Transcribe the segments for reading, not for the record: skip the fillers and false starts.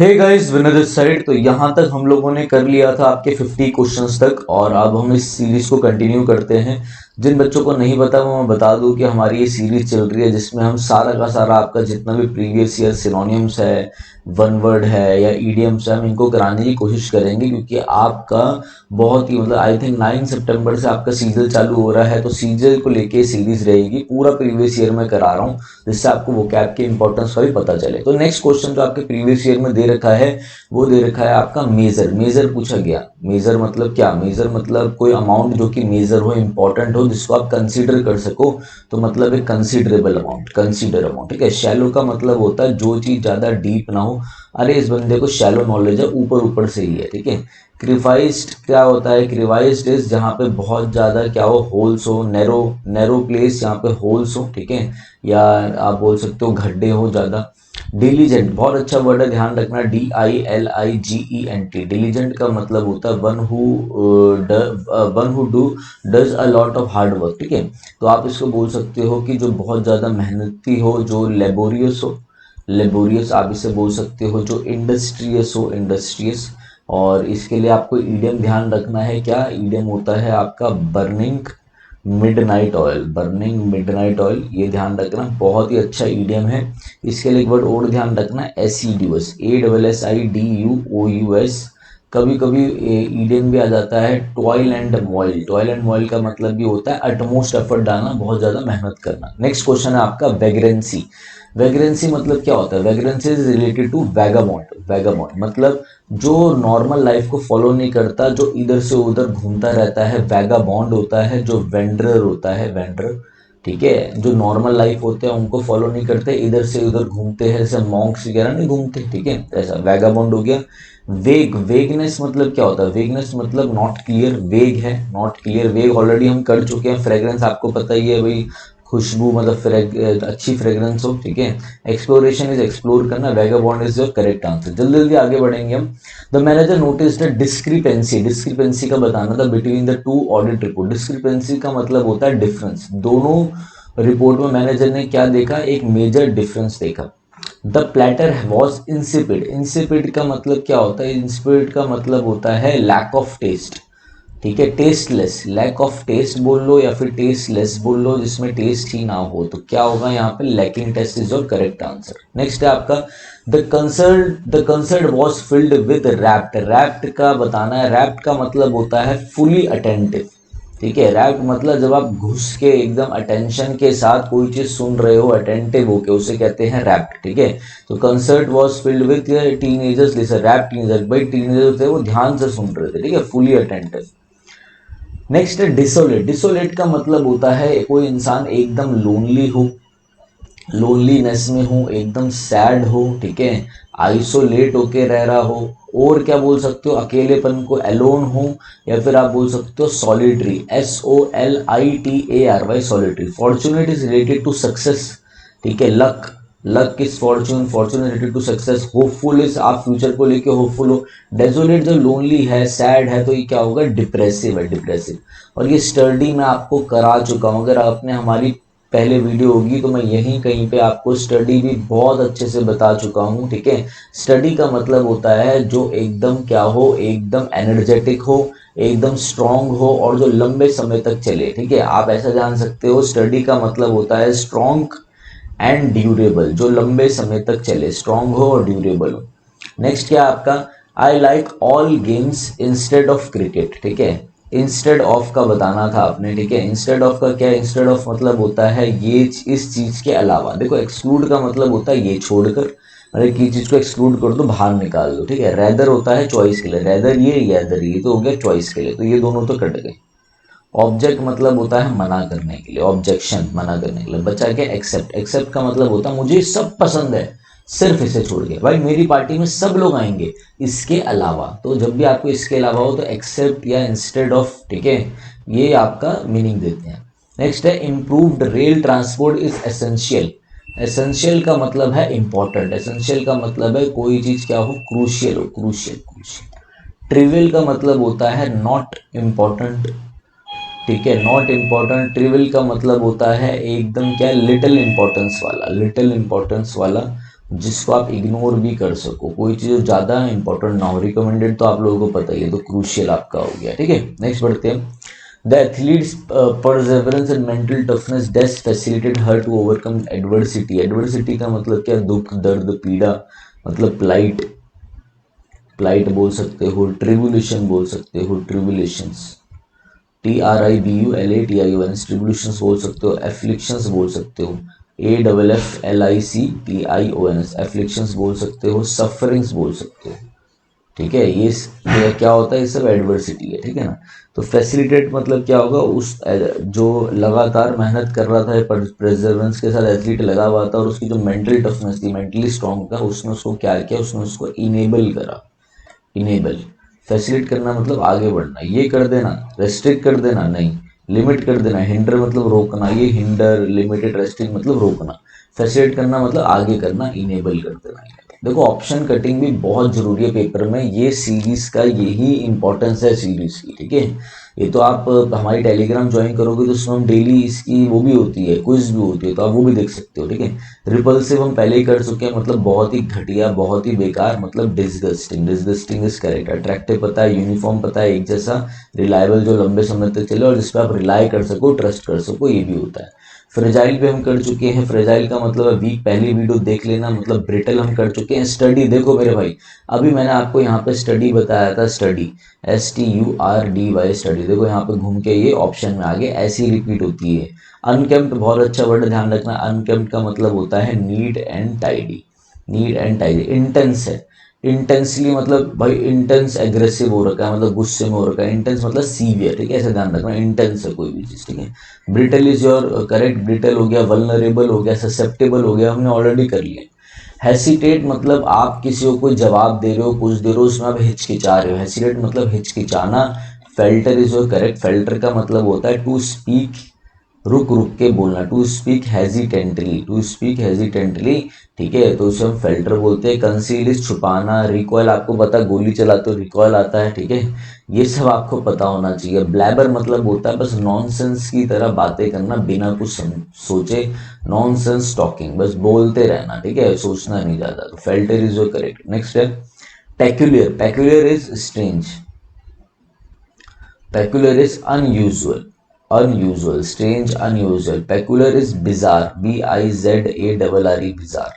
Hey guys, winner this side. तो यहाँ तक हम लोगों ने कर लिया था आपके 50 क्वेश्चंस तक, और अब हम इस सीरीज को कंटिन्यू करते हैं। जिन बच्चों को नहीं पता वो मैं बता दूं कि हमारी ये सीरीज चल रही है जिसमें हम सारा का सारा आपका जितना भी प्रीवियस ईयर सिनोनिम्स है, वन वर्ड है या ईडियम्स है, हम इनको कराने की कोशिश करेंगे। क्योंकि आपका बहुत ही मतलब आई थिंक 9 सितंबर से आपका सीजन चालू हो रहा है, तो सीजन को लेके सीरीज रहेगी। पूरा प्रीवियस ईयर में करा रहा हूँ जिससे आपको वोकैब के इंपॉर्टेंस का भी पता चले। तो नेक्स्ट क्वेश्चन जो आपके प्रीवियस ईयर में दे रखा है वो दे रखा है आपका मेजर। मेजर पूछा गया। मेजर मतलब क्या? मेजर मतलब कोई अमाउंट जो कि मेजर हो, इंपॉर्टेंट हो, जिसको आप कंसीडर कर सको। तो मतलब एक कंसीडरेबल अमाउंट, कंसीडर अमाउंट। ठीक है। शैलो का मतलब होता है जो चीज ज्यादा डीप ना हो। अरे इस बंदे को शैलो नॉलेज है, ऊपर ऊपर से ही है। ठीक है। क्रिवाइज्ड क्या होता है? क्रिवाइज्ड इज जहाँ पे बहुत ज्यादा क्या हो, होल्स हो। नैरो, नैरो प्लेस जहाँ पे होल्स हो। ठीक है। या आप बोल सकते हो गड्ढे हो ज्यादा। डिलीजेंट बहुत अच्छा वर्ड है, ध्यान रखना। DILIGENT। डिलीजेंट का मतलब होता है one who do does a lot of hard work. ठीक है। तो आप इसको बोल सकते हो कि जो बहुत ज्यादा मेहनती हो, जो लेबोरियस हो। लेबोरियस आप इसे बोल सकते हो। जो इंडस्ट्रियस हो, इंडस्ट्रियस। और इसके लिए आपको ईडियम ध्यान रखना है। क्या ईडियम होता है आपका? Burning midnight oil. Burning midnight oil, ये ध्यान रखना, बहुत ही अच्छा ईडियम है। इसके लिए एक वर्ड और ध्यान रखना, एसिडियस। ASSIDUOUS। कभी कभी ईडियम भी आ जाता है toil and MOIL. Toil and MOIL का मतलब भी होता है अटमोस्ट एफर्ट डालना, बहुत ज्यादा मेहनत करना। नेक्स्ट क्वेश्चन है आपका वैग्रेंसी। वैग्रेंसी मतलब क्या होता है? Vagrancy is related to vagabond. Vagabond मतलब जो नॉर्मल लाइफ को फॉलो नहीं करता, जो इधर से उधर घूमता रहता है, वैगाबॉन्ड होता है। जो वेंडरर होता है, वेंडरर। ठीक है। जो नॉर्मल लाइफ होते हैं उनको फॉलो नहीं करते, इधर से उधर घूमते हैं, जैसे मॉन्क्स वगैरह नहीं घूमते। ठीक है। ऐसा वैगाबॉन्ड हो गया। वेग, वेगनेस मतलब क्या होता है? वेगनेस मतलब नॉट क्लियर। वेग है, नॉट क्लियर। वेग ऑलरेडी हम कर चुके हैं। फ्रेग्रेंस आपको पता ही है भाई, खुशबू मतलब अच्छी फ्रेग्रेंस हो। ठीक है। एक्सप्लोरेशन इज एक्सप्लोर करना। Vagabond is your correct answer. जल्दी जल्दी आगे बढ़ेंगे हम। The manager notice the discrepancy. Discrepancy का बताना था between the two audit report. Discrepancy का मतलब होता है डिफरेंस। दोनों रिपोर्ट में मैनेजर ने क्या देखा? एक मेजर डिफरेंस देखा। The platter was insipid. Insipid का मतलब क्या होता है? इंसिपिड का मतलब होता है लैक ऑफ टेस्ट। ठीक है। टेस्टलेस, लैक ऑफ टेस्ट बोल लो या फिर टेस्टलेस बोल लो, जिसमें टेस्ट ही ना हो। तो क्या होगा यहाँ पे? Lacking taste is your correct answer. Next है आपका the concert was filled with rapt. Rapt का बताना है। रैप्ट का मतलब होता है फुली अटेंटिव। ठीक है। रैप्ट मतलब जब आप घुस के एकदम अटेंशन के साथ कोई चीज सुन रहे हो, अटेंटिव होके, उसे कहते हैं रैप्ट। ठीक है। तो concert was filled with teenagers listen. Wrapped teenager, भाई टीनेजर थे वो ध्यान से सुन रहे थे। ठीक है। Fully attentive. नेक्स्ट है डिसोलेट। डिसोलेट का मतलब होता है कोई इंसान एकदम लोनली हो, लोनलीनेस में हो, एकदम सैड हो। ठीक है। आइसोलेट होके रह रहा हो। और क्या बोल सकते हो? अकेलेपन को एलोन हो। या फिर आप बोल सकते हो solitary. SOLITARY, solitary. Fortunate is related to success. ठीक है। Luck, luck is fortune, fortune related to success. Hopeful is आप फ्यूचर को लेके होपफुल हो। डेजोलेट जो लोनली है, सैड है, तो ये क्या होगा? डिप्रेसिव है, डिप्रेसिव। और ये स्टडी मैं आपको करा चुका हूं। अगर आपने हमारी पहले वीडियो होगी तो मैं यहीं कहीं पे आपको स्टडी भी बहुत अच्छे से बता चुका हूँ। ठीक है। स्टडी का मतलब होता है जो एकदम क्या हो, एकदम एनर्जेटिक हो, एकदम स्ट्रांग हो, और जो लंबे समय तक चले। ठीक है। आप ऐसा जान सकते हो, स्टडी का मतलब होता है स्ट्रांग एंड ड्यूरेबल, जो लंबे समय तक चले, स्ट्रांग हो और ड्यूरेबल हो। नेक्स्ट क्या आपका? I like all games instead of cricket. ठीक है। इंस्टेड ऑफ का बताना था आपने। ठीक है। इंस्टेड ऑफ का क्या? इंस्टेड ऑफ मतलब होता है ये, इस चीज के अलावा। देखो, एक्सक्लूड का मतलब होता है ये छोड़कर, मतलब की चीज को एक्सक्लूड कर दो, बाहर निकाल दो। ठीक है। रेदर होता है चॉइस के लिए। रेदर ये, रेदर ये, तो हो गया चॉइस के लिए। तो ये दोनों तो कट गए। ऑब्जेक्ट मतलब होता है मना करने के लिए। ऑब्जेक्शन, मना करने के लिए। बचा क्या? एक्सेप्ट। एक्सेप्ट का मतलब होता है मुझे सब पसंद है, सिर्फ इसे छोड़ के। भाई मेरी पार्टी में सब लोग आएंगे, इसके अलावा। तो जब भी आपको इसके अलावा हो तो एक्सेप्ट या इंस्टेड ऑफ। ठीक है। ये आपका मीनिंग देते हैं। नेक्स्ट है improved rail transport is essential. Essential का मतलब है इंपॉर्टेंट। एसेंशियल का मतलब है कोई चीज क्या हो, क्रूशियल हो, क्रूशियल, क्रूशियल। ट्रिवियल का मतलब होता है नॉट इम्पॉर्टेंट। ठीक है। Not important. ट्रिवियल का मतलब होता है एकदम क्या? लिटिल इंपॉर्टेंस वाला, लिटिल इंपॉर्टेंस वाला। जिसको आप इग्नोर भी कर सको, कोई चीज़ ज़्यादा इंपॉर्टेंट ना हो। रिकमेंडेड तो आप लोगों को पता ही है, तो क्रूशियल आपका हो गया, ठीक है। नेक्स्ट बढ़ते हैं। The athletes perseverance and mental toughness this facilitated her to overcome adversity. Adversity का मतलब क्या, दुख, दर्द, पीड़ा, मतलब प्लाइट, प्लाइट बोल सकते हो, ट्रिबुलेशन बोल सकते हो, ट्रिबुलेशंस, TRIBULATIONS, ट्रिबुलेशंस बोल सकते हो, एफ्लिक्शंस बोल सकते हो, AFFLICTIONS, एफ्लिक्शंस बोल सकते हो, सफरिंग्स बोल सकते हो, ठीक है। ये क्या होता है, ये सब एडवर्सिटी है, ठीक है ना। तो फैसिलिटेट मतलब क्या होगा, उस जो लगातार मेहनत कर रहा था, प्रेजर्वेंस के साथ एथलीट लगा हुआ था, और उसकी जो मेंटल टफनेस थी, मेंटली स्ट्रांग था, उसने उसको क्या किया, उसने उसको इनेबल करा। इनेबल, फैसिलिट करना मतलब आगे बढ़ना, ये कर देना, रेस्ट्रिक्ट कर देना नहीं, लिमिट कर देना, हिंडर मतलब रोकना, ये हिंडर, लिमिटेड, रेस्ट्रिक्ट मतलब रोकना, फैसिलिटेट करना मतलब आगे करना, इनेबल कर देना। देखो ऑप्शन कटिंग भी बहुत जरूरी है पेपर में, ये सीरीज का यही इंपॉर्टेंस है सीरीज की, ठीक है। ये तो आप हमारी टेलीग्राम ज्वाइन करोगे तो उसमें हम डेली इसकी वो भी होती है, क्विज भी होती है, तो आप वो भी देख सकते हो, ठीक है। रिपल्सिव हम पहले ही कर चुके हैं, मतलब बहुत ही घटिया, बहुत ही बेकार, मतलब disgusting, disgusting is correct. Attractive पता है, यूनिफॉर्म पता है, एक जैसा, रिलायबल जो लंबे समय तक चले और जिस पर आप रिलाई कर सको, ट्रस्ट कर सको, ये भी होता है। फ्रेजाइल पे हम कर चुके हैं, फ्रेजाइल का मतलब है वीक, पहली वीडियो देख लेना, मतलब ब्रिटल हम कर चुके हैं। स्टडी देखो मेरे भाई, अभी मैंने आपको यहाँ पे स्टडी बताया था, स्टडी, STURDY, स्टडी, देखो यहाँ पे घूम के ये ऑप्शन में आगे ऐसी रिपीट होती है। अनकेम्प्ड बहुत अच्छा वर्ड, ध्यान रखना, अनकेम्प्ड का मतलब होता है neat and tidy, neat and tidy. Intense है, इंटेंसली मतलब भाई इंटेंस एग्रेसिव हो रखा है, मतलब गुस्से में हो रखा है, इंटेंस मतलब सीवियर, ठीक है, ऐसा ध्यान रखना, इंटेंस है कोई भी चीज, ठीक है। Brittle is your correct, brittle हो गया, वल्नरेबल हो गया, ससेप्टेबल हो गया, हमने ऑलरेडी कर लिया। हेसिटेट मतलब आप किसी को कोई जवाब दे रहे हो, कुछ दे रहे हो, उसमें आप हिचकिचा रहे हो, हेसिटेट मतलब हिचकिचाना। फेल्टर इज योर करेक्ट, फेल्टर का मतलब होता है टू स्पीक, रुक रुक के बोलना, to speak hesitantly, to speak hesitantly, ठीक है, तो उसे हम फिल्टर बोलते हैं। कंसील इज छुपाना, रिकॉयल आपको पता, गोली चलाते हो रिकॉयल आता है, ठीक है, ये सब आपको पता होना चाहिए। ब्लैबर मतलब होता है बस नॉनसेंस की तरह बातें करना बिना कुछ सोचे, नॉनसेंस टॉकिंग, बस बोलते रहना, ठीक है, सोचना नहीं ज्यादा, तो filter is your correct. Next है peculiar, peculiar is strange, peculiar is unusual, unusual, strange, unusual, peculiar is bizarre, BIZARRE, bizarre,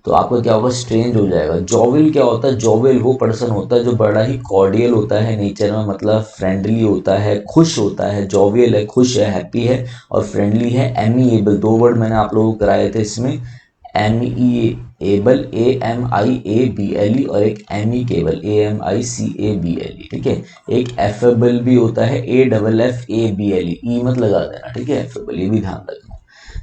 तो आपका क्या होगा, स्ट्रेंज हो जाएगा। जॉविल क्या होता है, जॉविल वो पर्सन होता है जो बड़ा ही कॉर्डियल होता है नेचर में, मतलब फ्रेंडली होता है, खुश होता है, जॉवियल है, खुश है, हैप्पी है, और फ्रेंडली है। एमिएबल, दो वर्ड मैंने आप लोगों को कराए थे इसमें, एमिएबल, AMIABLE, और एक एमिकेबल, AMICABLE, ठीक है। एक एफेबल भी होता है, AFFABLE, ई मत लगा देना, ठीक है, एफेबल, ये भी ध्यान रखना।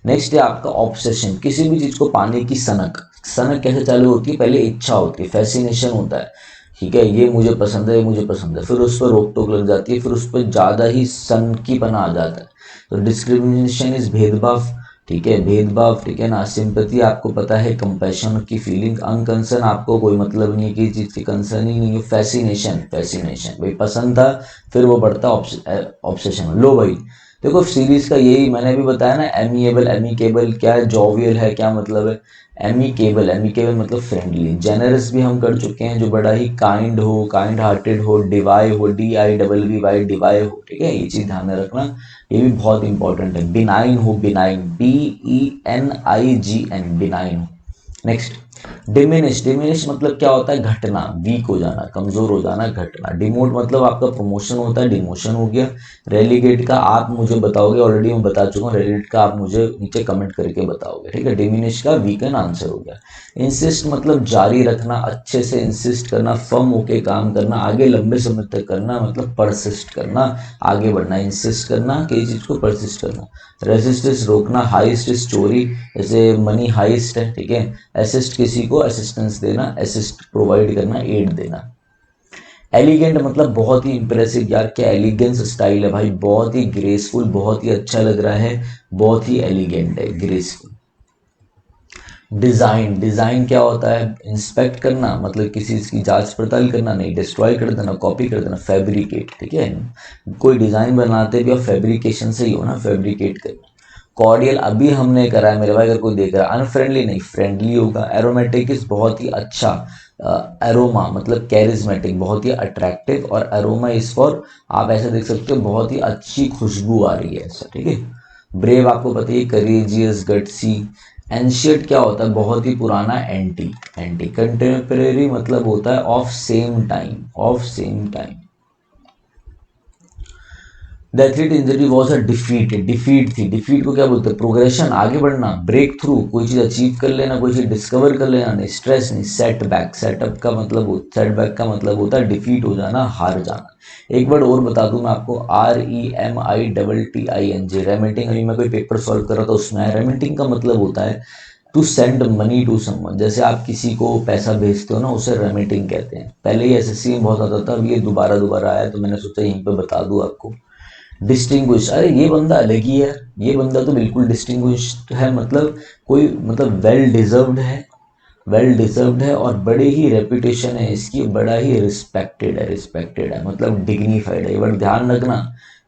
नेक्स्ट है आपका ऑब्सेशन, किसी भी चीज को पाने की सनक। सनक कैसे चालू होती है, पहले इच्छा होती है, फैसिनेशन होता है, ठीक है, ये मुझे पसंद है, ये मुझे पसंद है, फिर उस पर रोक टोक लग जाती है, फिर उस पर ज्यादा ही सन की पना आ जाता है। तो डिस्क्रिमिनेशन इज भेदभाव, ठीक है, भेदभाव, ठीक है ना। सिंपैथी आपको पता है, कंपैशन की फीलिंग। अनकंसर्न आपको कोई मतलब नहीं है कि चीज की कंसर्न ही नहीं है। फैसिनेशन, फैसिनेशन भाई पसंद था, फिर वो बढ़ता ऑब्सेशन। लो भाई, देखो सीरीज का यही मैंने भी बताया ना, एमिएबल, एमिकेबल क्या है, जॉवियल है, क्या मतलब है, एमिकेबल, एमिकेबल मतलब फ्रेंडली। जेनरस भी हम कर चुके हैं, जो बड़ा ही काइंड हो, काइंड हार्टेड हो, डिवाई हो, DIVVY, डिवाई हो, ठीक है, ये चीज ध्यान में रखना, ये भी बहुत इंपॉर्टेंट है। बिनाइन हो, बिनाइन, BENIGN, बिनाइन हो। नेक्स्ट डिमिनिश, डिमिनिश मतलब क्या होता है, घटना, वीक हो जाना, कमजोर हो जाना, घटना। डिमोट मतलब आपका प्रमोशन होता है, डिमोशन हो गया। रेलीगेट का आप मुझे बताओगे, ऑलरेडी मैं बता चुका हूँ, रेलीगेट का आप मुझे नीचे कमेंट करके बताओगे, ठीक है। डिमिनिश का वीकन आंसर हो गया। इंसिस्ट मतलब जारी रखना, अच्छे से इंसिस्ट करना, फर्म होके काम करना, आगे लंबे समय तक करना, मतलब परसिस्ट करना, आगे बढ़ना, इंसिस्ट करना, किसी चीज को परसिस्ट करना। रेसिस्ट इज रोकना, हाइस्ट इज चोरी, जैसे मनी हाइस्ट है, ठीक है। असिस्ट किसी को असिस्टेंस देना, असिस्ट प्रोवाइड करना, एड देना। एलिगेंट मतलब बहुत ही इंप्रेसिव, यार क्या एलिगेंस स्टाइल है भाई, बहुत ही ग्रेसफुल, बहुत ही अच्छा लग रहा है, बहुत ही एलिगेंट है, ग्रेसफुल। डिजाइन, डिजाइन क्या होता है, इंस्पेक्ट करना, मतलब किसी चीज की जांच पड़ताल करना, नहीं डिस्ट्रॉय कर देना, कॉपी कर देना। फैब्रिकेट, ठीक है, कोई डिजाइन बनाते भी और फैब्रिकेशन से ही हो ना, फैब्रिकेट करना। कॉर्डियल अभी हमने करा है मेरे भाई, अगर कोई देख रहा है। अनफ्रेंडली नहीं, फ्रेंडली होगा। एरोमेटिक इज बहुत ही अच्छा, एरोमा मतलब कैरिज्मेटिक, बहुत ही अट्रैक्टिव। और एरोमा इज फॉर, आप ऐसे देख सकते हो बहुत ही अच्छी खुशबू आ रही है ऐसा, ठीक है। ब्रेव आपको पता है, करेजियस, गट्सी। एंशियंट क्या होता है, बहुत ही पुराना। एंटी, एंटी कंटेम्परेरी मतलब होता है of same time, of same time. The athlete injury was a defeat, defeat थी। डिफीट को क्या बोलते हैं, प्रोग्रेशन, आगे बढ़ना, ब्रेक थ्रू, कोई चीज अचीव कर लेना, कोई चीज डिस्कवर कर लेना। नहीं, स्ट्रेस नहीं, सेटबैक, सेटअप का मतलब, सेटबैक का मतलब होता है डिफीट हो जाना, हार जाना। एक वर्ड और बता दूं मैं आपको, REMITTING, रेमिटिंग। अभी मैं कोई पेपर सॉल्व कर रहा था उसमें, रेमिटिंग का मतलब होता है to send money to someone. जैसे आप किसी को पैसा भेजते हो ना, उसे रेमिटिंग कहते हैं। पहले ही SSC में बहुत आता था, अब ये दोबारा दोबारा आया तो मैंने सोचा यहीं पे बता दूं आपको। डिस्टिंग्विश, अरे ये बंदा अलग ही है, ये बंदा तो बिल्कुल डिस्टिंग्विश्ड है, मतलब कोई, मतलब वेल डिजर्व्ड है, वेल डिजर्व्ड है। और बड़े ही रेपुटेशन है इसकी, बड़ा ही रिस्पेक्टेड है, रिस्पेक्टेड है मतलब डिग्निफाइड है। ये वर्ड ध्यान रखना,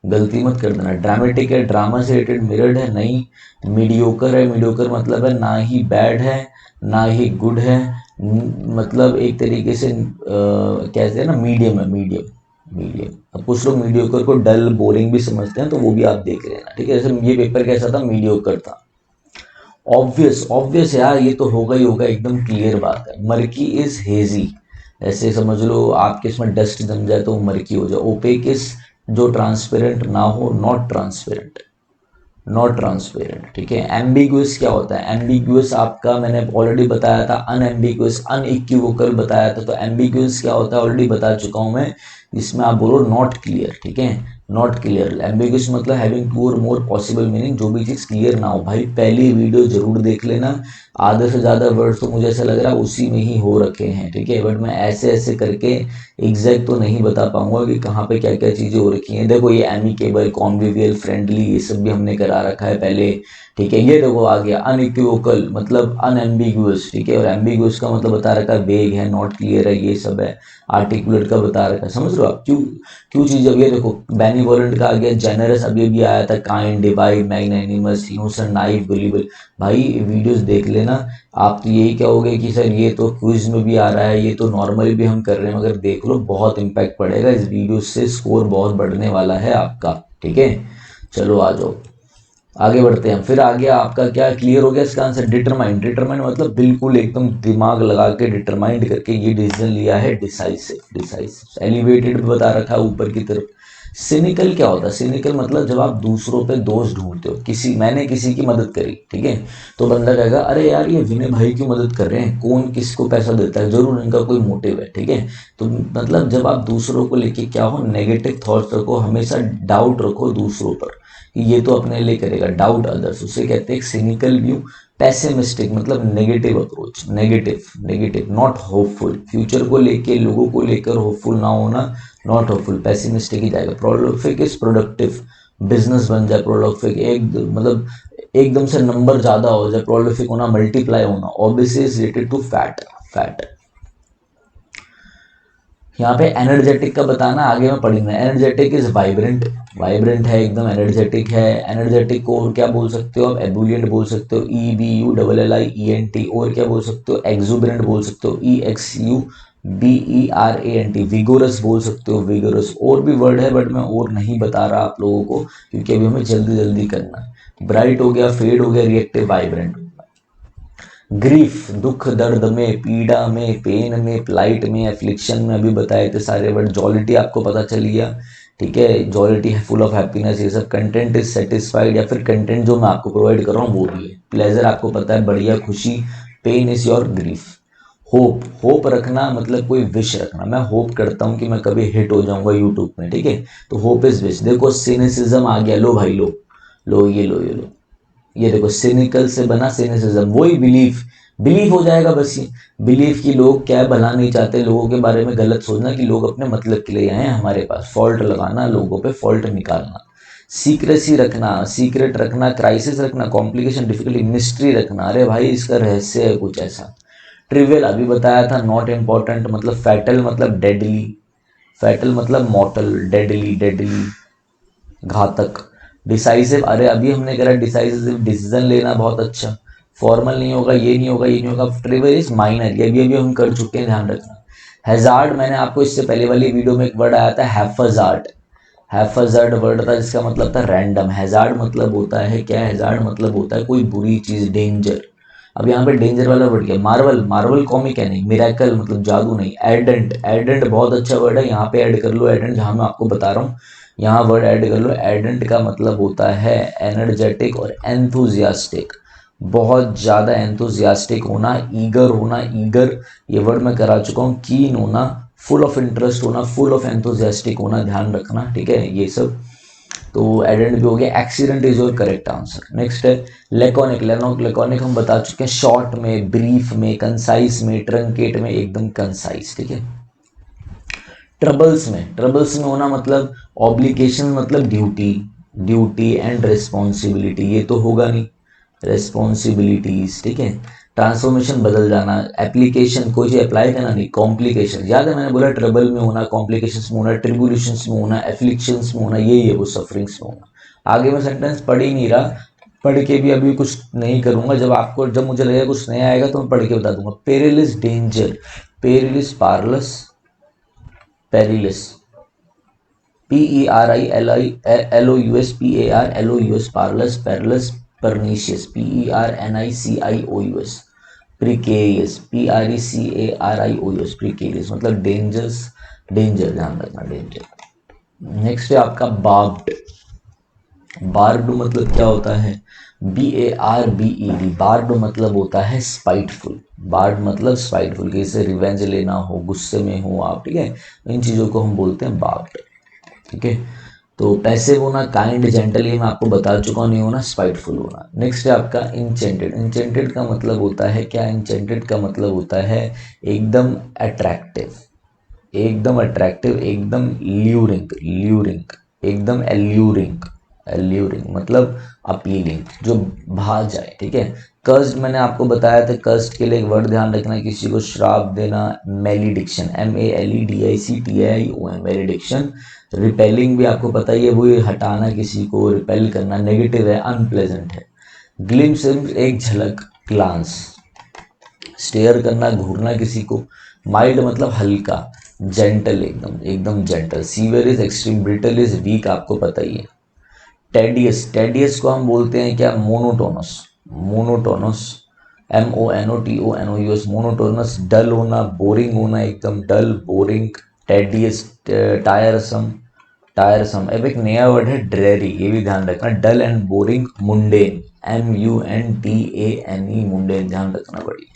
गलती मत कर देना। ड्रामेटिक है, ड्रामा से रिलेटेड। मिरर्ड है, नहीं। मीडियोकर है, मीडियोकर मतलब है ना ही बैड है ना ही गुड है, मतलब एक तरीके से कहते हैं ना, मीडियम है, मीडियम, मीडियम। अब कुछ लोग मीडियोकर को डल, बोरिंग भी समझते हैं, तो वो भी आप देख लेना, ठीक है। जैसे ये पेपर कैसा था, मीडियोकर था। ऑब्वियस, ऑब्वियस यार, ये तो होगा ही होगा, एकदम क्लियर बात है। मर्की इज हेजी, ऐसे समझ लो आपके इसमें डस्ट जम जाए तो मर्की हो जाए। ओपेक इज जो ट्रांसपेरेंट ना हो, नॉट ट्रांसपेरेंट, नॉट ट्रांसपेरेंट, ठीक है। एम्बिग्युअस क्या होता है, एम्बिग्युअस आपका मैंने ऑलरेडी बताया था। अनएम्बिग्युअस, अनइक्विवोकल बताया था। तो एम्बिग्युअस क्या होता है ऑलरेडी बता चुका हूं मैं, जिसमें आप बोलो नॉट क्लियर, ठीक है। नॉट क्लियर, एम्बिग्युअस मतलब हैविंग टू और मोर पॉसिबल मीनिंग, जो भी चीज क्लियर ना हो। भाई पहली वीडियो जरूर देख लेना, आधे से ज्यादा वर्ड तो मुझे ऐसा लग रहा है उसी में ही हो रखे हैं, ठीक है। बट मैं ऐसे ऐसे करके एग्जैक्ट तो नहीं बता पाऊंगा कि कहाँ पे क्या क्या चीजें हो रखी हैं। देखो ये एमिकेबल, कॉन्विवियल, फ्रेंडली, ये सब भी हमने करा रखा है पहले, ठीक है। ये देखो आ गया अनइक्विवोकल मतलब अनएम्बिगुअस, ठीक है। और एम्बिगुअस का मतलब बता रखा है वेग है, नॉट क्लियर है, ये सब है। आर्टिकुलेट का बता रखा है, समझ रहे हो आप क्यों, क्यों चीज। अब ये देखो बेनिवोलेंट का आ गया, जेनरस अभी भी आया था, kind, divide, magnanimous, innocent, naive, गुलिबल। भाई वीडियोस देख लेना, आप तो यही कहोगे कि सर ये तो क्विज में भी आ रहा है, ये तो नॉर्मली भी हम कर रहे हैं, मगर देख लो बहुत इंपैक्ट पड़ेगा इस वीडियो से, स्कोर बहुत बढ़ने वाला है आपका, ठीक है। चलो आ जाओ, आगे बढ़ते हैं। फिर आ गया आपका क्या, क्लियर हो गया इसका आंसर, डिटरमाइन। डिटरमाइन मतलब बिल्कुल एकदम दिमाग लगा के डिटरमाइंड करके ये डिसीजन लिया है। Decisive, decisive. एलिवेटेड भी बता रखा है ऊपर की तरफ। सिनिकल क्या होता है, सिनिकल मतलब जब आप दूसरों पे दोष ढूंढते हो। मैंने किसी की मदद करी, ठीक है, तो बंदा कहेगा अरे यार ये विनय भाई क्यों मदद कर रहे हैं, कौन किसको पैसा देता है, जरूर इनका कोई मोटिव है, ठीक है। तो मतलब जब आप दूसरों को लेके क्या हो, नेगेटिव थॉट्स रखो, हमेशा डाउट रखो दूसरों पर कि ये तो अपने लिए करेगा, डाउट अदर्स, उसे कहते हैं सिनिकल व्यू। पेसिमिस्टिक मतलब negative approach, negative, negative, not hopeful, future को लेके, लोगों को लेकर होपफुल ना होना, नॉट होपफुल, पेसिमिस्टिक ही जाएगा। प्रोडक्टिव इज प्रोडक्टिव, बिजनेस बन जाए प्रोडक्टिव, एक मतलब एकदम से नंबर ज्यादा हो जाए, प्रोडक्टिव होना, मल्टीप्लाई होना। Obviously is related to fat, fat. यहाँ पे एनर्जेटिक का बताना आगे में पढ़ेंगे। एनर्जेटिक इज वाइब्रेंट, वाइब्रेंट है एकदम, एनर्जेटिक है। एनर्जेटिक को और क्या बोल सकते हो आप, एबुलियंट बोल सकते हो, EBULLIENT। और क्या बोल सकते हो, एक्सुबरेंट बोल सकते हो, EXUBERANT। विगोरस बोल सकते हो, विगोरस। और भी वर्ड है बट मैं और नहीं बता रहा आप लोगों को, क्योंकि अभी हमें जल्दी जल्दी करना है। ब्राइट हो गया, फेड हो गया, रिएक्टिव, वाइब्रेंट। ग्रीफ, दुख दर्द में, पीड़ा में, पेन में, प्लाइट में, एफ्लिक्शन में, अभी बताए थे सारे वर्ड। जॉलिटी आपको पता चल गया, ठीक है, जॉलिटी है फुल ऑफ हैप्पीनेस, ये सब। कंटेंट इज सेटिस्फाइड, या फिर कंटेंट जो मैं आपको प्रोवाइड कर रहा हूँ वो भी है। प्लेजर आपको पता है, बढ़िया, खुशी। Pain is your grief. Hope, hope रखना मतलब कोई विश रखना, मैं होप करता हूँ कि मैं कभी हिट हो जाऊंगा यूट्यूब में, ठीक है, तो होप इज विश। देखो सिनिसिज्म आ गया, लो भाई लो, लो ये लो, ये लो, ये देखो सिनिकल से बना सिनिसिज्म, वही बिलीफ, बिलीफ हो जाएगा बस ये। बिलीफ कि लोग क्या है, भला नहीं चाहते, लोगों के बारे में गलत सोचना कि लोग अपने मतलब के लिए आए हैं हमारे पास, फॉल्ट लगाना, लोगों पे फॉल्ट निकालना। सीक्रेसी रखना, सीक्रेट रखना, क्राइसिस रखना, कॉम्प्लिकेशन, डिफिकल्टी, मिस्ट्री रखना, अरे भाई इसका रहस्य है कुछ ऐसा। ट्रिवियल अभी बताया था, नॉट इम्पॉर्टेंट मतलब फैटल मतलब डेडली, फैटल मतलब मॉर्टल, डेडली, डेडली, घातक। डिसाइसिव, अरे अभी हमने करा डिसाइसिव डिसीजन लेना, बहुत अच्छा। फॉर्मल नहीं होगा, ये नहीं होगा, ये नहीं होगा। ट्रिवियल इज माइनर, ये अभी अभी हम कर चुके हैं, ध्यान रखना। हैजार्ड, मैंने आपको इससे पहले वाली वीडियो में एक वर्ड आया था हैफजार्ड। हैफजार्ड वर्ड था जिसका मतलब था रैंडम। हैजार्ड मतलब होता है क्या, हैजार्ड मतलब होता है कोई बुरी चीज, डेंजर। अब यहाँ पे डेंजर वाला वर्ड क्या, मार्वल, मार्वल कॉमिक है नहीं, मिराकल मतलब जादू नहीं। एडेंट, एडेंट बहुत अच्छा वर्ड है, यहाँ पे ऐड कर लो एडेंट, जहाँ मैं आपको बता रहा हूँ यहाँ वर्ड ऐड कर लो। एडेंट का मतलब होता है एनर्जेटिक और एंथुजियास्टिक, बहुत ज़्यादा एंथुजियास्टिक होना, ईगर होना। ईगर ये वर्ड मैं करा चुका हूँ। कीन होना, फुल ऑफ इंटरेस्ट होना, फुल ऑफ एंथुजियास्टिक होना, ध्यान रखना, ठीक है ये सब। तो एडेंट भी हो गया। Accident is your correct answer. Next है लेकोनिक। लेकोनिक हम बता चुके हैं, शॉर्ट में, ब्रीफ में, कंसाइज में, ट्रंकेट में, एकदम कंसाइज, ठीक है। ट्रबल्स में, ट्रबल्स में होना मतलब ऑब्लिगेशन मतलब ड्यूटी, ड्यूटी एंड रिस्पॉन्सिबिलिटी, ये तो होगा नहीं, रिस्पॉन्सिबिलिटीज, ठीक है। ट्रांसफॉर्मेशन बदल जाना, एप्लीकेशन कोई चीज अप्लाई करना नहीं, कॉम्प्लिकेशन, याद है मैंने बोला ट्रबल में होना, कॉम्प्लिकेशंस में होना, ट्रिब्यूलेशंस में होना, एफ्लिक्शंस में होना, यही है वो, सफरिंग्स में होना। आगे मैं सेंटेंस पढ़ ही नहीं रहा, पढ़ के भी अभी कुछ नहीं करूंगा, जब आपको, जब मुझे लगेगा कुछ नया आएगा तो मैं पढ़ के बता दूंगा। Perilous danger, perilous parlous, perilous, PERILILOUS, PARLOUS, parlous, perilous, pernicious, PERNICIOUS, precarious, PRECARIOUS, precarious मतलब डेंजरस, डेंजर, ध्यान रखना, डेंजर। नेक्स्ट है आपका बार्ब्ड। बार्ब्ड मतलब क्या होता है, BARBED, बार्ब्ड मतलब होता है स्पाइटफुल। बार्ब्ड मतलब स्पाइटफुल, किसी रिवेंज लेना हो, गुस्से में हो आप, ठीक है, इन चीज़ों को हम बोलते हैं बार्ब्ड, ठीक है। तो पैसिव होना, काइंड, जेंटल, ये मैं आपको बता चुका हूँ, नहीं होना स्पाइटफुल होना। नेक्स्ट है आपका इंचेंटेड। इंचेंटेड का मतलब होता है क्या, इंचेंटेड का मतलब होता है एकदम अट्रैक्टिव, एकदम अट्रैक्टिव, एकदम ल्यूरिंग, ल्यूरिंग, एकदम एल्यूरिंग, एल्यूरिंग मतलब अपीलिंग, जो भा जाए, ठीक है। कर्स्ड मैंने आपको बताया था, कर्स्ड के लिए एक वर्ड ध्यान रखना, किसी को श्राप देना, मेलिडिक्शन, MELEDICTION, मेलिडिक्शन। रिपेलिंग भी आपको पता ही है, वो हटाना, किसी को रिपेल करना, नेगेटिव है, अनप्लेजेंट है। ग्लिम्स एक झलक, ग्लांस, स्टेयर करना, घूरना किसी को। माइल्ड मतलब हल्का, जेंटल, एकदम एकदम gentle. Severe is extreme, brittle is weak, आपको पता ही है। टेडियस, टेडियस को हम बोलते हैं क्या, मोनोटोनस, मोनोटोनस, MONOTONOUS, मोनोटोनस। डल होना, बोरिंग होना, एकदम डल, बोरिंग, टेडियस। टायरसम, टायरसम। अब एक नया वर्ड है ड्रेरी, ये भी ध्यान रखना, dull and boring. Mundane, MUNDANE, mundane, ध्यान रखना बड़ी।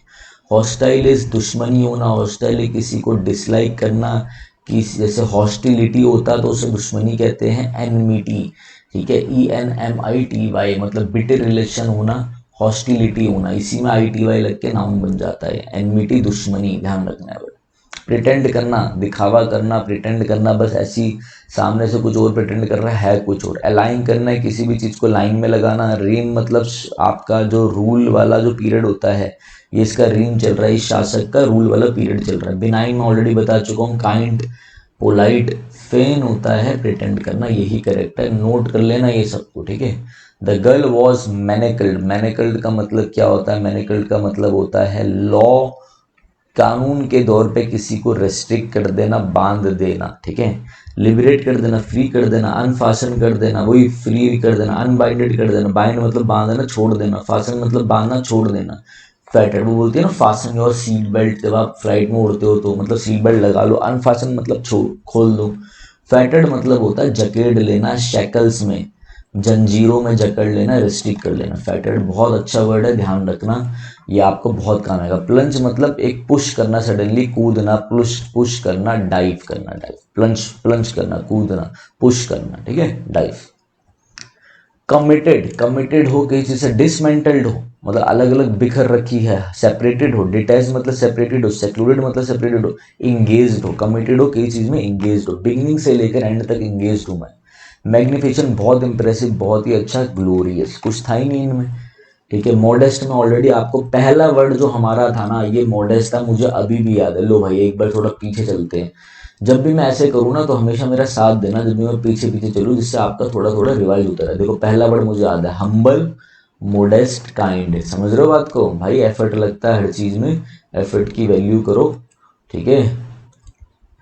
हॉस्टाइल इज दुश्मनी होना, हॉस्टाइल किसी को डिसलाइक करना, कि जैसे हॉस्टिलिटी होता तो उसे दुश्मनी कहते हैं, एनमिटी, ठीक है, ENMITY मतलब बिटर रिलेशन होना, हॉस्टिलिटी होना, इसी में ITY लग के नाउन बन जाता है, एनमिटी, दुश्मनी, ध्यान रखना है। प्रिटेंड करना, दिखावा करना, प्रिटेंड करना, बस ऐसी सामने से कुछ और प्रिटेंड कर रहा है कुछ और। अलाइन करना है, किसी भी चीज़ को लाइन में लगाना। रीन मतलब आपका जो रूल वाला जो पीरियड होता है, ये इसका रीन चल रहा है, इस शासक का रूल वाला पीरियड चल रहा है। बिनाइन में ऑलरेडी बता चुका हूँ, काइंड, पोलाइट। फेन होता है प्रिटेंड करना, यही करेक्ट है, नोट कर लेना ये सबको, ठीक है। द गर्ल वॉज मैनेकल्ड, मैनेकल्ड का मतलब क्या होता है, मैनेकल्ड का मतलब होता है लॉ, कानून के दौर पे किसी को रेस्ट्रिक्ट कर देना, बांध देना, ठीक है। लिबरेट कर देना, फ्री कर देना, अनफासन कर देना, वही फ्री कर देना, अनबाइंडेड कर देना। बाइंड मतलब बांधना, छोड़ देना, फासन मतलब बांधना, छोड़ देना। फेटेड, वो बोलती है ना फासन योर सीट बेल्ट, जब आप फ्लाइट में उड़ते हो तो मतलब सीट बेल्ट लगा लो। अनफासन मतलब छोड़, खोल दो। फेटेड मतलब होता है जकेड़ लेना, शैकल्स में, जंजीरों में जकड़ लेना, रिस्ट्रिक्ट कर लेना। फेटेड बहुत अच्छा वर्ड है, ध्यान रखना, ये आपको बहुत काम आएगा। प्लंज मतलब एक पुश करना, सडनली कूदना, पुश पुश करना, डाइव करना, डाइव, प्लंज, प्लंज करना, कूदना, पुश करना, ठीक है, डाइव। कमिटेड, कमिटेड हो किसी चीज से, डिसमेंटल्ड हो मतलब अलग अलग बिखर रखी है, सेपरेटेड हो, डिटैच मतलब सेपरेटेड हो, सेक्लूडेड मतलब सेपरेटेड हो, इंगेज्ड हो, कमिटेड हो किसी चीज में, इंगेज्ड हो, बिगिनिंग से लेकर एंड तक इंगेज्ड हूं मैं। मैग्निफिकेशन बहुत इंप्रेसिव, बहुत ही अच्छा, ग्लोरियस, कुछ था ही नहीं इनमें। ठीक है। मॉडेस्ट में ऑलरेडी आपको पहला वर्ड जो हमारा था ना, ये मॉडेस्ट था, मुझे अभी भी याद है। लो भाई एक बार थोड़ा पीछे चलते हैं। जब भी मैं ऐसे करूँ ना तो हमेशा मेरा साथ देना, जब भी मैं पीछे पीछे चलूँ, जिससे आपका थोड़ा थोड़ा रिवाइज होता रहे। देखो पहला वर्ड मुझे याद है, हम्बल, मोडेस्ट, काइंड। समझ रहे हो बात को भाई? एफर्ट लगता है हर चीज में, एफर्ट की वैल्यू करो। ठीक है,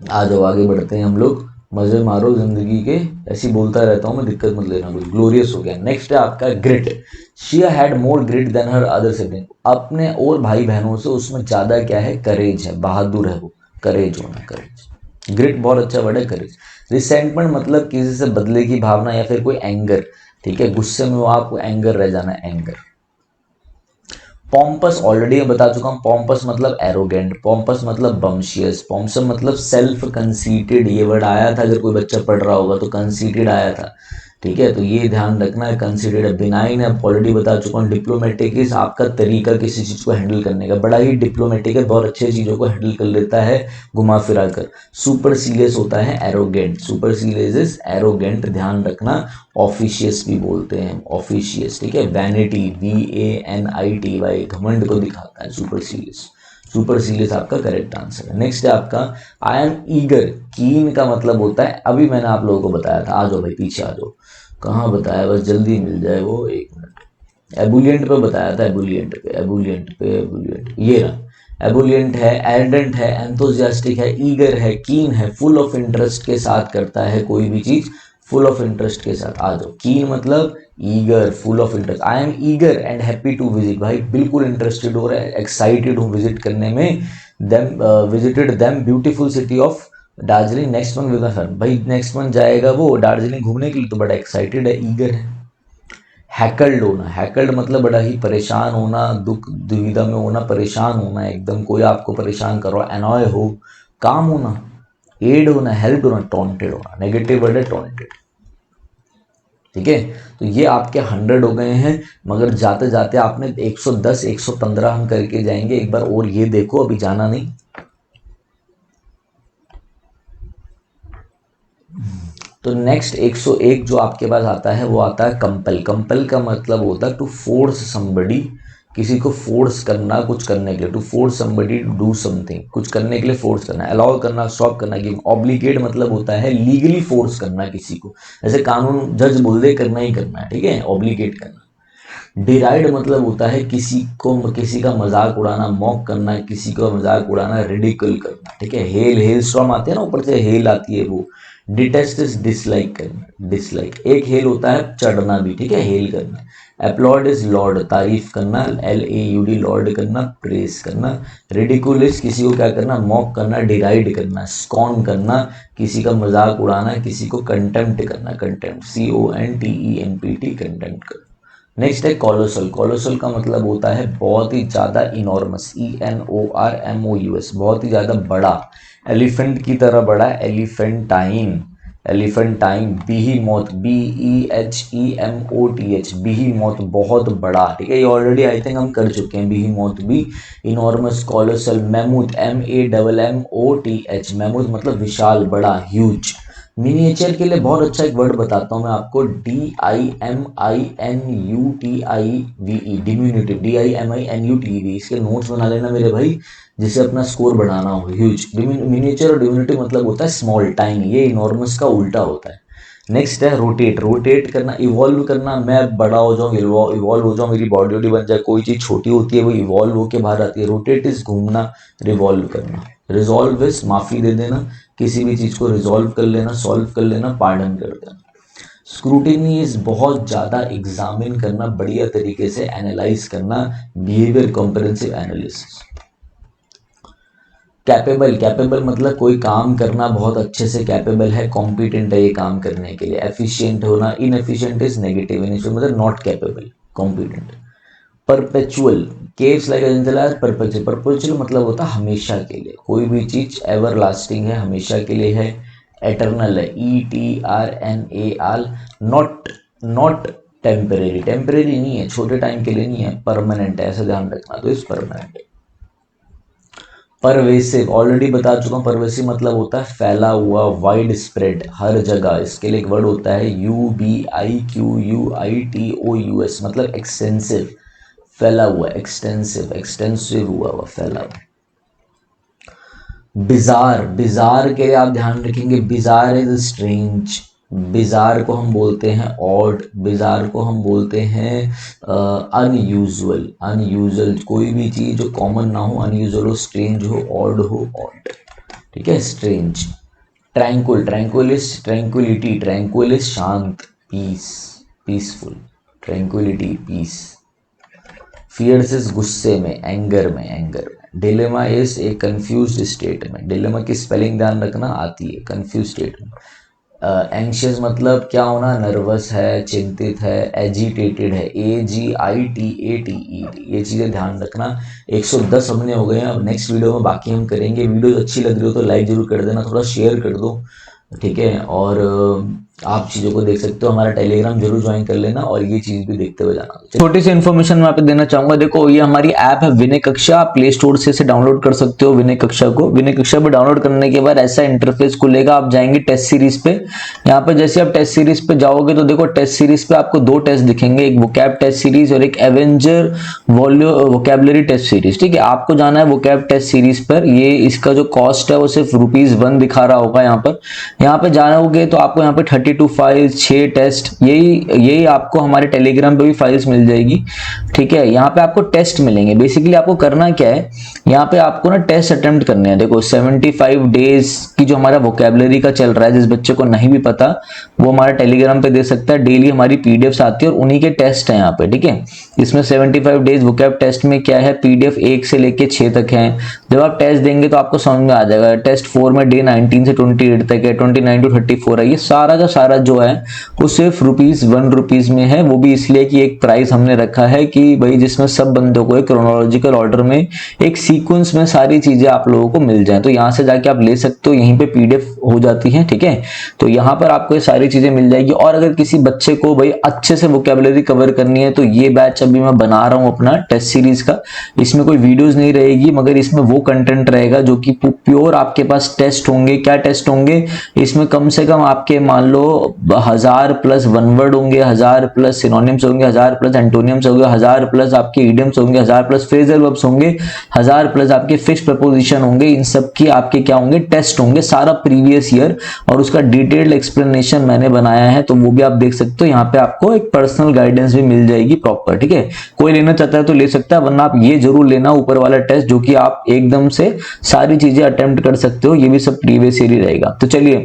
आ जाओ आगे बढ़ते हैं हम लोग। मजे मारो जिंदगी के, ऐसी बोलता रहता हूँ मैं, दिक्कत मत लेना कुछ। ग्लोरियस हो गया। नेक्स्ट है आपका grit. She had more grit than her other sibling. अपने और भाई बहनों से उसमें ज्यादा क्या है, करेज है, बहादुर है वो। करेज होना, करेज। ग्रिट बहुत अच्छा वर्ड है, करेज। रिसेंटमेंट मतलब किसी से बदले की भावना या फिर कोई एंगर। ठीक है, गुस्से में वो आपको एंगर रह जाना, एंगर। पॉम्पस ऑलरेडी मैं बता चुका हूँ। पॉम्पस मतलब एरोगेंट, पॉम्पस मतलब बम्शियस, पॉम्पस मतलब सेल्फ कंसीटेड। ये वर्ड आया था, अगर कोई बच्चा पढ़ रहा होगा तो कंसीटेड आया था। ठीक है, तो ये ध्यान रखना है। कंसीडेड है। बिनाइन है, ऑलरेडी बता चुका हूँ। डिप्लोमेटिक इज आपका तरीका किसी चीज को हैंडल करने का, बड़ा ही डिप्लोमेटिक है, बहुत अच्छे चीजों को हैंडल कर लेता है घुमा फिरा कर। सुपर सीरियस होता है arrogant, super serious is arrogant, ध्यान रखना। ऑफिशियस भी बोलते हैं, ऑफिशियस। ठीक है, वैनिटी, VANITY, घमंड को दिखाता है सुपर सीरियस। सुपर सीरियस आपका करेक्ट आंसर है। नेक्स्ट है आपका आई एम ईगर। कीन का मतलब होता है, अभी मैंने आप लोगों को बताया था। आ जाओ भाई पीछे आ जाओ। कहाँ बताया, बस जल्दी मिल जाए वो, एक मिनट। एबुलियंट पे बताया था, एबुलियंट पे, एबुलियंट पे, एबुलियंट ये रहा। एबुलियंट है, एर्डेंट है, एंथुसियास्टिक है, ईगर है, कीन है, फुल ऑफ इंटरेस्ट के साथ करता है कोई भी चीज, फुल ऑफ इंटरेस्ट के साथ। आ जाओ, कीन मतलब eager, full of interest. I am eager and happy to visit, भाई बिल्कुल इंटरेस्टेड हो रहा है, एक्साइटेड हूँ विजिट करने में। Them visited them beautiful city of Darjeeling next month with my friend. भाई नेक्स्ट मंथ जाएगा वो दार्जिलिंग घूमने के लिए, तो बड़ा एक्साइटेड है, ईगर है। हैकल्ड होना, हैकल्ड मतलब बड़ा ही परेशान होना, दुख दुविधा में होना, परेशान होना एकदम, कोई आपको परेशान करो, एनॉय हो, काम होना। एड होना, हेल्प होना, टॉन्टेड होना, नेगेटिव वर्ड है टॉन्टेड। ठीक है, तो ये आपके 100 हो गए हैं। मगर जाते जाते आपने 110 115 हम करके जाएंगे। एक बार और ये देखो, अभी जाना नहीं। तो नेक्स्ट 101 जो आपके पास आता है वो आता है कंपल। कंपल का मतलब होता है टू फोर्स समबडी, किसी को फोर्स करना कुछ करने के लिए। To force somebody to do something, कुछ करने के लिए फोर्स करना, अलाउ करना, स्टॉप करना, गिव। ऑब्लिगेट मतलब होता है लीगली फोर्स करना किसी को, जैसे कानून जज बोल दे करना ही करना है। ठीक है, ऑब्लिगेट करना। डिराइड मतलब होता है किसी को, किसी का मजाक उड़ाना, मॉक करना, किसी का मजाक उड़ाना, रिडिकल करना। ठीक है, हेल, हेल स्टॉर्म आते हैं ना, ऊपर से हेल आती है वो। डिटेस्ट इज डिसलाइक करना, डिसलाइक। एक हेल होता है चढ़ना भी। ठीक है, हेल करना। अपलॉड इज लॉर्ड, तारीफ करना, LAUD, लॉर्ड करना, प्रेस करना। रिडिकुल इज किसी को क्या करना, मॉक करना, डिराइड करना। स्कॉन करना, किसी का मजाक उड़ाना, किसी को कंटेम्प्ट करना, कंटेम्प्ट, CONTEMPT, कंटेम्प्ट करना। नेक्स्ट है कॉलोसल। कॉलोसल का मतलब होता है बहुत ही ज्यादा, इनॉर्मस, ENORMOUS, बहुत ही ज्यादा बड़ा, एलिफेंट की तरह बड़ा, एलिफेंटाइन, एलिफेंटाइन। बीहीमोथ, BEHEMOTH, बीहीमोथ, बहुत बड़ा। ठीक है, ये ऑलरेडी आई थिंक हम कर चुके हैं, बीहीमोथ भी। Enormous, colossal. मैमूथ, MAMMOTH, मैमूथ मतलब विशाल, बड़ा, ह्यूज। मिनिएचर के लिए बहुत अच्छा एक वर्ड बताता हूँ मैं आपको, DIMINUTIVE, डिम्यूनिटिव, DIMINUTIV। इसके नोट्स बना लेना मेरे भाई, जिसे अपना स्कोर बढ़ाना हो। ह्यूज, मिनिएचर और डिम्यूनिटिव मतलब होता है स्मॉल, टाइनी, ये इनॉर्मस का उल्टा होता है। नेक्स्ट है रोटेट। रोटेट करना, इवॉल्व करना, मैं बड़ा हो जाऊँ, इवॉल्व हो जाऊँ, मेरी बॉडी वॉडी बन जाए। कोई चीज छोटी होती है वो इवॉल्व होके बाहर आती है। रोटेट इज घूमना, रिवॉल्व करना। रिजॉल्व इज माफी दे देना, किसी भी चीज को रिजॉल्व कर लेना, सॉल्व कर लेना, पार्डन कर देना। स्क्रूटिनी इज बहुत ज्यादा एग्जामिन करना, बढ़िया तरीके से एनालाइज करना, behaviour comprehensive analysis. Capable, capable मतलब कोई काम करना बहुत अच्छे से कैपेबल है, कॉम्पिटेंट है ये काम करने के लिए। एफिशिएंट होना, इनएफिशिएंट इज नेगेटिव, मतलब not capable, competent. Perpetual, caves like एंजेलास, परपेचुअल। परपेचुअल मतलब होता है हमेशा के लिए, कोई भी चीज एवर लास्टिंग है, हमेशा के लिए है। एटर्नल है, ETRNAL, not, not temporary, temporary नहीं है, छोटे टाइम के लिए नहीं है, परमानेंट है, ऐसा ध्यान रखना, तो इस परमानेंट है। परवेसिव ऑलरेडी बता चुका हूँ, परवेसिव मतलब होता है फैला हुआ, वाइड स्प्रेड, हर जगह। इसके लिए एक वर्ड होता है UBIQUITOUS, मतलब एक्सटेंसिव, फैला हुआ, एक्सटेंसिव, एक्सटेंसिव हुआ हुआ, फैला हुआ। बिजार, बिजार के लिए आप ध्यान रखेंगे, बिजार इज स्ट्रेंज, बिजार को हम बोलते हैं ऑड, बिजार को हम बोलते हैं अनयूजुअल, अनयूजुअल, कोई भी चीज जो कॉमन ना हो, अनयूजुअल हो, स्ट्रेंज हो, ऑड हो, ऑड, ठीक है, strange. Tranquil, tranquil is tranquillity, tranquil is शांत, peace, peaceful, tranquillity, peace. Fierce is गुस्से में, एंगर में, एंगर में। Dilemma is a confused state में, डिलेमा की स्पेलिंग ध्यान रखना आती है, कंफ्यूज स्टेट में। एंशियस मतलब क्या होना, नर्वस है, चिंतित है, एजिटेटेड है, AGITATED, ये चीज़ें ध्यान रखना। 110 हमने हो गए हैं, अब नेक्स्ट वीडियो में बाकी हम करेंगे। वीडियो अच्छी लग रही हो तो लाइक जरूर कर देना, थोड़ा शेयर कर दो, ठीक है। और आप चीज़ों को देख सकते हो, हमारा टेलीग्राम जरूर ज्वाइन कर लेना और ये चीज़ भी देखते हुए जाना। छोटी सी इन्फॉर्मेशन मैं आप देना चाहूंगा, देखो ये हमारी ऐप है विनय कक्षा, आप प्ले स्टोर से इसे डाउनलोड कर सकते हो विनय कक्षा को। विनय कक्षा पे डाउनलोड करने के बाद ऐसा इंटरफेस खुलेगा, आप जाएंगे टेस्ट सीरीज पे। यहाँ पे जैसे आप टेस्ट सीरीज पे जाओगे तो देखो टेस्ट सीरीज पे आपको दो टेस्ट दिखेंगे, एक वोकैब टेस्ट सीरीज और एक एवेंजर वोकैबुलरी टेस्ट सीरीज, ठीक है। आपको जाना है वोकैब टेस्ट सीरीज पर, ये इसका जो कॉस्ट है वो सिर्फ ₹1 दिखा रहा होगा यहाँ पर। यहाँ पे जाओगे तो आपको यहाँ पे 32 फाइल्स, 6 टेस्ट, यही आपको हमारे टेलीग्राम पे भी फाइल्स मिल जाएगी, ठीक है। यहाँ पे आपको टेस्ट मिलेंगे। बेसिकली आपको करना क्या है, यहाँ पे आपको ना टेस्ट अटेम्प्ट करने हैं। देखो 75 डेज की जो हमारा वोकैबुलरी का चल रहा है, जिस बच्चे को नहीं भी पता वो हमारे टेलीग्राम पे दे सकता है। डेली हमारी पीडीएफ आती है और उन्हीं के टेस्ट है यहाँ पे, ठीक है। इसमें 75 डेज वोकैब टेस्ट में क्या है, पीडीएफ 1 से लेके 6 तक है। जब आप टेस्ट देंगे तो आपको समझ में आ जाएगा। टेस्ट 4 में डे 19 से 28 तक है, 29 to 34 है। ये सारा का सारा जो है वो सिर्फ ₹1 में है। वो भी इसलिए कि एक प्राइस हमने रखा है कि भाई जिसमें सब बंदों को एक क्रोनोलॉजिकल ऑर्डर में, एक सीक्वेंस में सारी चीजें आप लोगों को मिल जाए। तो यहाँ से जाके आप ले सकते हो, यहीं पे पीडीएफ हो जाती है, ठीक है। तो यहाँ पर आपको ये सारी चीजें मिल जाएगी। और अगर किसी बच्चे को भाई अच्छे से वोकैबुलरी कवर करनी है तो ये बैच अभी मैं बना रहा हूँ अपना टेस्ट सीरीज का। इसमें कोई वीडियोस नहीं रहेगी, मगर इसमें वो कंटेंट रहेगा जो कि प्योर आपके पास टेस्ट होंगे। क्या टेस्ट होंगे इसमें, कम से कम आपके मान लो 1000+ वन वर्ड होंगे, 1000+ सिनोनिम्स होंगे, 1000+ एंटोनियम्स होंगे, 1000+ आपके इडियम्स होंगे, 1000+ फ्रेजल वर्ब्स होंगे, 1000+ आपके फिक्स्ड प्रपोजिशन होंगे। इन सब की आपके क्या होंगे, टेस्ट होंगे, सारा प्रीवियस ईयर, और उसका डिटेल्ड एक्सप्लेनेशन मैंने बनाया है, तो वो भी आप देख सकते हो। यहाँ पे आपको एक पर्सनल गाइडेंस भी मिल जाएगी प्रॉपर, ठीक है। कोई लेना चाहता है तो ले सकता है, वरना आप ये जरूर लेना ऊपर वाला टेस्ट, जो कि आप एकदम से सारी चीजें अटेम्प्ट कर सकते हो। ये भी सब प्रीवियस ईयर ही रहेगा। तो चलिए